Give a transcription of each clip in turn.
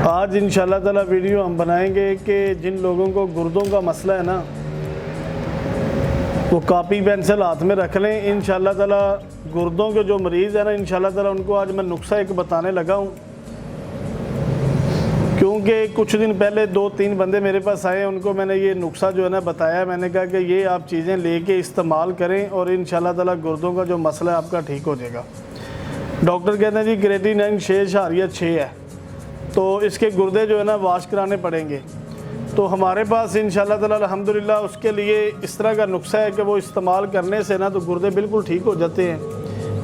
आज इंशाल्लाह ताला वीडियो हम बनाएंगे कि जिन लोगों को गुर्दों का मसला है ना, वो कापी पेंसिल हाथ में रख लें। इंशाल्लाह ताला गुर्दों के जो मरीज़ है ना, इंशाल्लाह ताला उनको आज मैं नुस्खा एक बताने लगा हूँ। क्योंकि कुछ दिन पहले 2-3 बंदे मेरे पास आए, उनको मैंने ये नुस्खा जो है ना बताया। मैंने कहा कि ये आप चीज़ें लेके इस्तेमाल करें और इंशाल्लाह ताला गुर्दों का जो मसला है आपका ठीक हो जाएगा। डॉक्टर कहते हैं जी क्रिएटिनिन 6.6 है, तो इसके गुर्दे जो है ना वाश कराने पड़ेंगे। तो हमारे पास इंशाल्लाह ताला अल्हम्दुलिल्लाह उसके लिए इस तरह का नुस्खा है कि वो इस्तेमाल करने से ना तो गुर्दे बिल्कुल ठीक हो जाते हैं,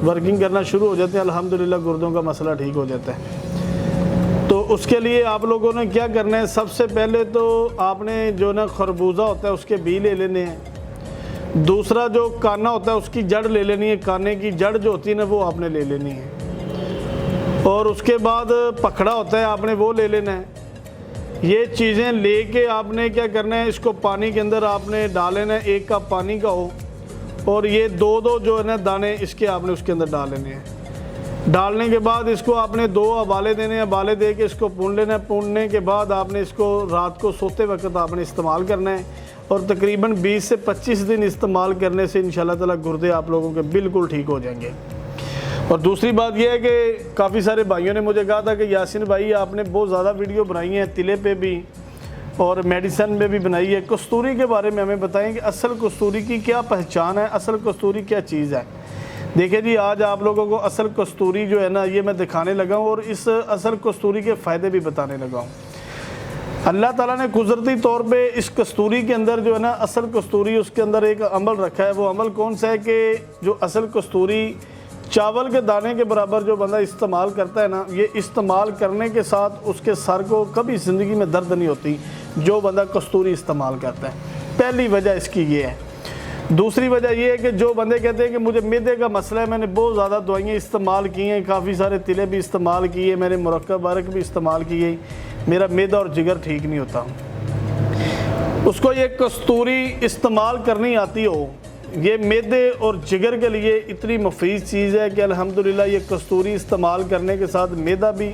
वर्किंग करना शुरू हो जाते हैं। अल्हम्दुलिल्लाह गुर्दों का मसला ठीक हो जाता है। तो उसके लिए आप लोगों ने क्या करना है, सबसे पहले तो आपने जो ना खरबूजा होता है उसके बी ले लेने हैं। दूसरा जो काना होता है उसकी जड़ ले लेनी है, काने की जड़ जो होती है ना वो आपने ले लेनी है। और उसके बाद पखड़ा होता है, आपने वो ले लेना है। ये चीज़ें लेके आपने क्या करना है, इसको पानी के अंदर आपने डाल लेना है, 1 कप पानी का हो। और ये 2 जो है ना दाने इसके आपने उसके अंदर डाल लेने हैं। डालने के बाद इसको आपने 2 उबाले देने हैं, उबाले दे के इसको भून लेना है। भूनने के बाद आपने इसको रात को सोते वक्त आपने इस्तेमाल करना है और तकरीबन 20 से 25 दिन इस्तेमाल करने से इंशाल्लाह ताला गुर्दे आप लोगों के बिल्कुल ठीक हो जाएंगे। और दूसरी बात यह है कि काफ़ी सारे भाइयों ने मुझे कहा था कि यासिन भाई आपने बहुत ज़्यादा वीडियो बनाई हैं, तिले पे भी और मेडिसन में भी बनाई है। कस्तूरी के बारे में हमें बताएं कि असल कस्तूरी की क्या पहचान है, असल कस्तूरी क्या चीज़ है। देखिए जी, आज आप लोगों को असल कस्तूरी जो है ना ये मैं दिखाने लगा हूँ और इस असल कस्तूरी के फ़ायदे भी बताने लगा हूँ। अल्लाह ताला ने कुदरती तौर पे इस कस्तूरी के अंदर जो है ना असल कस्तूरी, उसके अंदर एक अमल रखा है। वो अमल कौन सा है कि जो असल कस्तूरी चावल के दाने के बराबर जो बंदा इस्तेमाल करता है ना, ये इस्तेमाल करने के साथ उसके सर को कभी ज़िंदगी में दर्द नहीं होती जो बंदा कस्तूरी इस्तेमाल करता है। पहली वजह इसकी ये है। दूसरी वजह यह है कि जो बंदे कहते हैं कि मुझे मैदे का मसला है, मैंने बहुत ज़्यादा दवाइयाँ इस्तेमाल की हैं, काफ़ी सारे तिले भी इस्तेमाल किए, मैंने मुरक्कब बारक भी इस्तेमाल किए, मेरा मैदा और जिगर ठीक नहीं होता। उसको ये कस्तूरी इस्तेमाल करनी आती हो, ये मैदे और जिगर के लिए इतनी मुफीद चीज़ है कि अल्हम्दुलिल्लाह ये कस्तूरी इस्तेमाल करने के साथ मैदा भी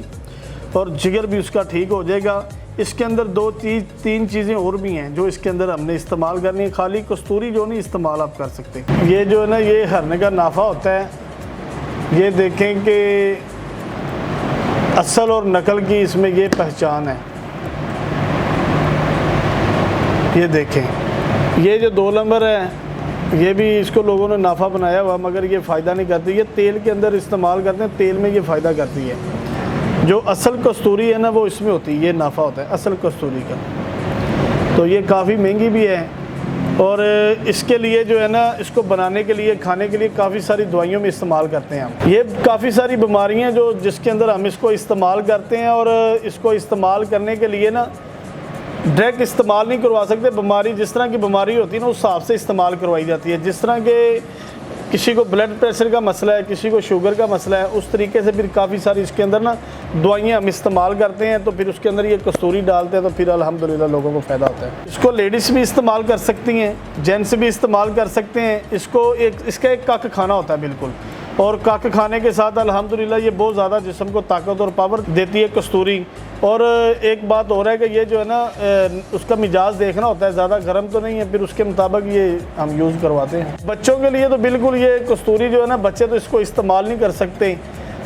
और जिगर भी उसका ठीक हो जाएगा। इसके अंदर 2-3 चीज़ें और भी हैं जो इसके अंदर हमने इस्तेमाल करनी है। खाली कस्तूरी जो नहीं इस्तेमाल आप कर सकते। ये जो है ना ये हरने का नाफा होता है। ये देखें कि असल और नकल की इसमें ये पहचान है। ये देखें, ये जो 2 नंबर है ये भी इसको लोगों ने नाफा बनाया हुआ, मगर ये फ़ायदा नहीं करती। ये तेल के अंदर इस्तेमाल करते हैं, तेल में ये फ़ायदा करती है। जो असल कस्तूरी है ना वो इसमें होती है, ये नाफा होता है असल कस्तूरी का। तो ये काफ़ी महंगी भी है और इसके लिए जो है ना इसको बनाने के लिए, खाने के लिए काफ़ी सारी दवाइयों में इस्तेमाल करते हैं हम। ये काफ़ी सारी बीमारियां जो जिसके अंदर हम इसको इस्तेमाल करते हैं और इसको इस्तेमाल करने के लिए ना डायरेक्ट इस्तेमाल नहीं करवा सकते। बीमारी जिस तरह की बीमारी होती है ना उस हिसाब से इस्तेमाल करवाई जाती है। जिस तरह के किसी को ब्लड प्रेशर का मसला है, किसी को शुगर का मसला है, उस तरीके से फिर काफ़ी सारी इसके अंदर ना दवाइयाँ हम इस्तेमाल करते हैं। तो फिर उसके अंदर ये कस्तूरी डालते हैं तो फिर अल्हम्दुलिल्लाह लोगों को फ़ायदा होता है। इसको लेडीज़ भी इस्तेमाल कर सकती हैं, जेंट्स भी इस्तेमाल कर सकते हैं। इसको इसका एक कक खाना होता है बिल्कुल, और कक खाने के साथ अल्हम्दुलिल्लाह ये बहुत ज़्यादा जिस्म को ताकत और पावर देती है कस्तूरी। और एक बात हो रहा है कि ये जो है ना उसका मिजाज देखना होता है, ज़्यादा गर्म तो नहीं है, फिर उसके मुताबिक ये हम यूज़ करवाते हैं। बच्चों के लिए तो बिल्कुल ये कस्तूरी जो है ना, बच्चे तो इसको इस्तेमाल नहीं कर सकते,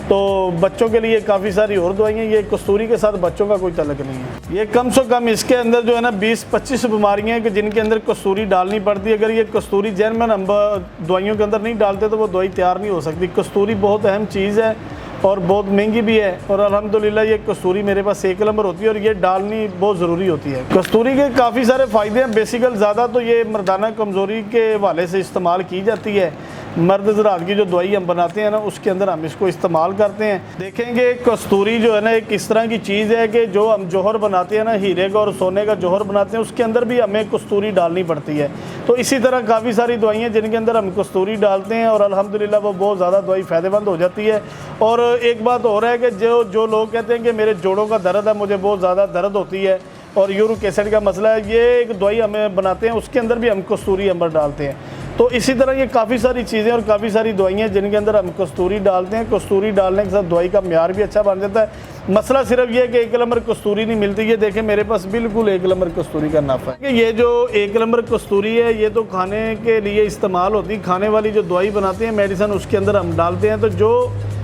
तो बच्चों के लिए काफ़ी सारी और दवाइयाँ, ये कस्तूरी के साथ बच्चों का कोई तल्लुक नहीं है। ये कम से कम इसके अंदर जो है ना 20-25 बीमारियाँ हैं कि जिनके अंदर कस्तूरी डालनी पड़ती है। अगर ये कस्तूरी जेनवन हम दवाइयों के अंदर नहीं डालते तो वो दवाई तैयार नहीं हो सकती। कस्तूरी बहुत अहम चीज़ है और बहुत महंगी भी है। और अल्हम्दुलिल्लाह ये कस्तूरी मेरे पास 1 नंबर होती है और ये डालनी बहुत ज़रूरी होती है। कस्तूरी के काफ़ी सारे फ़ायदे हैं। बेसिकल ज़्यादा तो ये मर्दाना कमज़ोरी के हवाले से इस्तेमाल की जाती है। मर्द ज़रात की जो दवाई हम बनाते हैं ना उसके अंदर हम इसको इस्तेमाल करते हैं। देखेंगे कस्तूरी जो है ना एक इस तरह की चीज़ है कि जो हम जौहर बनाते हैं ना, हीरे का और सोने का जौहर बनाते हैं, उसके अंदर भी हमें कस्तूरी डालनी पड़ती है। तो इसी तरह काफ़ी सारी दवाइयाँ जिनके अंदर हम कस्तूरी डालते हैं और अल्हम्दुलिल्लाह वो बहुत ज़्यादा दवाई फ़ायदेमंद हो जाती है। और एक बात हो रहा है कि जो लोग कहते हैं कि मेरे जोड़ों का दर्द है, मुझे बहुत ज़्यादा दर्द होती है और यूरिक एसिड का मसला है, ये एक दवाई हमें बनाते हैं उसके अंदर भी हम कस्तूरी अंबर डालते हैं। तो इसी तरह ये काफ़ी सारी चीज़ें और काफ़ी सारी दवाइयाँ जिनके अंदर हम कस्तूरी डालते हैं। कस्तूरी डालने के साथ दवाई का म्यार भी अच्छा बन जाता है। मसला सिर्फ ये है कि 1 नंबर कस्तूरी नहीं मिलती। ये देखें मेरे पास बिल्कुल 1 नंबर कस्तूरी का नाफा है। ये जो 1 नंबर कस्तूरी है ये तो खाने के लिए इस्तेमाल होती है। खाने वाली जो दवाई बनाते हैं मेडिसिन उसके अंदर हम डालते हैं। तो जो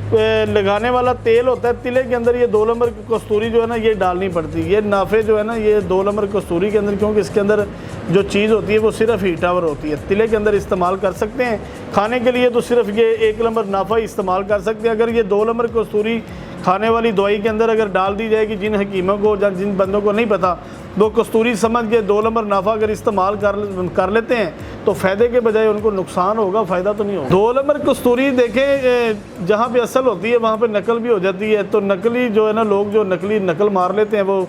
लगाने वाला तेल होता है तिले के अंदर ये 2 नंबर कस्तूरी जो है ना ये डालनी पड़ती है। ये नाफे जो है ना ये 2 नंबर कस्तूरी के अंदर, क्योंकि इसके अंदर जो चीज़ होती है वो सिर्फ हीट आवर होती है। तिले के अंदर इस्तेमाल कर सकते हैं। खाने के लिए तो सिर्फ ये 1 नंबर नाफा ही इस्तेमाल कर सकते हैं। अगर ये 2 नंबर कस्तूरी खाने वाली दवाई के अंदर अगर डाल दी जाएगी, जिन हकीमों को या जिन बंदों को नहीं पता वो कस्तूरी समझ के 2 नंबर नाफा अगर इस्तेमाल कर लेते हैं तो फ़ायदे के बजाय उनको नुकसान होगा, फ़ायदा तो नहीं होगा। 2 नंबर कस्तूरी देखें जहाँ पे असल होती है वहाँ पे नकल भी हो जाती है। तो नकली जो है ना लोग जो नकल मार लेते हैं वो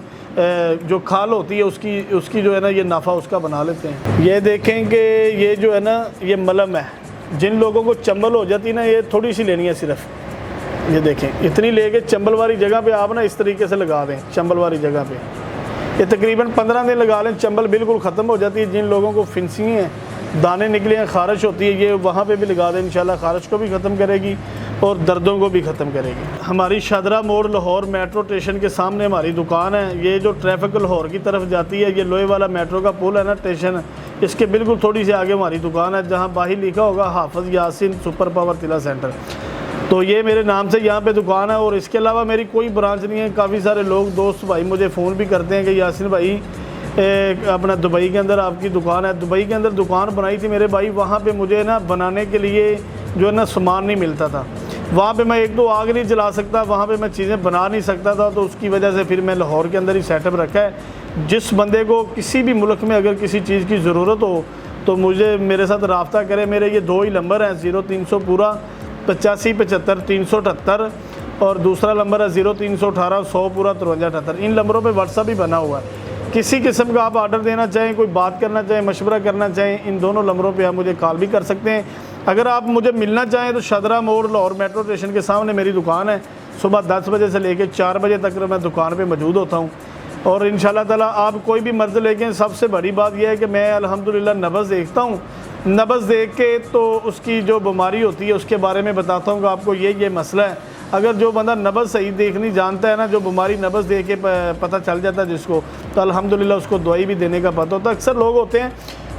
जो खाल होती है उसकी जो है ना ये नाफा उसका बना लेते हैं। ये देखें कि ये जो है ना ये मलम है। जिन लोगों को चंबल हो जाती है ना ये थोड़ी सी लेनी है सिर्फ। ये देखें इतनी लेके चंबल वाली जगह पे आप ना इस तरीके से लगा दें। चंबल वाली जगह पे ये तकरीबन 15 दिन लगा लें, चंबल बिल्कुल ख़त्म हो जाती है। जिन लोगों को फिंसी हैं, दाने निकले हैं, ख़ारिश होती है, ये वहाँ पे भी लगा दें। इंशाल्लाह ख़ारिश को भी ख़त्म करेगी और दर्दों को भी ख़त्म करेगी। हमारी शादरा मोड़ लाहौर मेट्रो स्टेशन के सामने हमारी दुकान है। ये जो ट्रैफिक लाहौर की तरफ जाती है, ये लोहे वाला मेट्रो का पुल है ना स्टेशन, इसके बिल्कुल थोड़ी सी आगे हमारी दुकान है जहाँ बाहर लिखा होगा हाफिज़ यासिन सुपर पावर तिला सेंटर। तो ये मेरे नाम से यहाँ पे दुकान है और इसके अलावा मेरी कोई ब्रांच नहीं है। काफ़ी सारे लोग दोस्त भाई मुझे फ़ोन भी करते हैं कि यासिन भाई अपना दुबई के अंदर आपकी दुकान है। दुबई के अंदर दुकान बनाई थी मेरे भाई, वहाँ पे मुझे ना बनाने के लिए जो है ना सामान नहीं मिलता था। वहाँ पे मैं 1-2 आग नहीं जला सकता, वहाँ पे मैं चीज़ें बना नहीं सकता था। तो उसकी वजह से फिर मैं लाहौर के अंदर ही सेटअप रखा है। जिस बंदे को किसी भी मुल्क में अगर किसी चीज़ की ज़रूरत हो तो मुझे मेरे साथ रब्ता करे। मेरे ये 2 ही नंबर हैं, 0300 पूरा 85 75 378 और दूसरा नंबर है 0318 100 पूरा 53 78। इन नंबरों पे व्हाट्सअप भी बना हुआ है। किसी किस्म का आप आर्डर देना चाहें, कोई बात करना चाहें, मशवरा करना चाहें, इन दोनों नंबरों पे आप मुझे कॉल भी कर सकते हैं। अगर आप मुझे मिलना चाहें तो शादरा मोड़ लाहौर मेट्रो स्टेशन के सामने मेरी दुकान है। सुबह 10 बजे से लेकर 4 बजे तक मैं दुकान पर मौजूद होता हूँ। और इंशाल्लाह ताला आप कोई भी मर्ज़ लेके, सबसे बड़ी बात यह है कि मैं अल्हम्दुलिल्लाह नब्ज़ देखता हूँ। नब्ज़ देख के तो उसकी जो बीमारी होती है उसके बारे में बताता हूँ कि आपको ये मसला है। अगर जो बंदा नब्ज़ सही देखनी जानता है ना, जो बीमारी नब्ज़ देख के पता चल जाता है जिसको, तो अल्हम्दुलिल्लाह उसको दवाई भी देने का पता होता है। अक्सर लोग होते हैं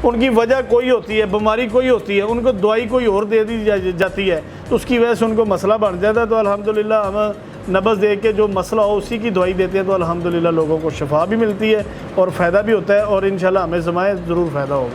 उनकी वजह कोई होती है, बीमारी कोई होती है, उनको दवाई कोई और दे दी जाती है तो उसकी वजह से उनको मसला बढ़ जाता है। तो अल्हम्दुलिल्लाह हम नब्ज़ देख के जो मसला हो उसी की दवाई देते हैं तो अल्हम्दुलिल्लाह लोगों को शिफा भी मिलती है और फ़ायदा भी होता है। और इंशाल्लाह हमें ज़माए ज़रूर फ़ायदा होगा।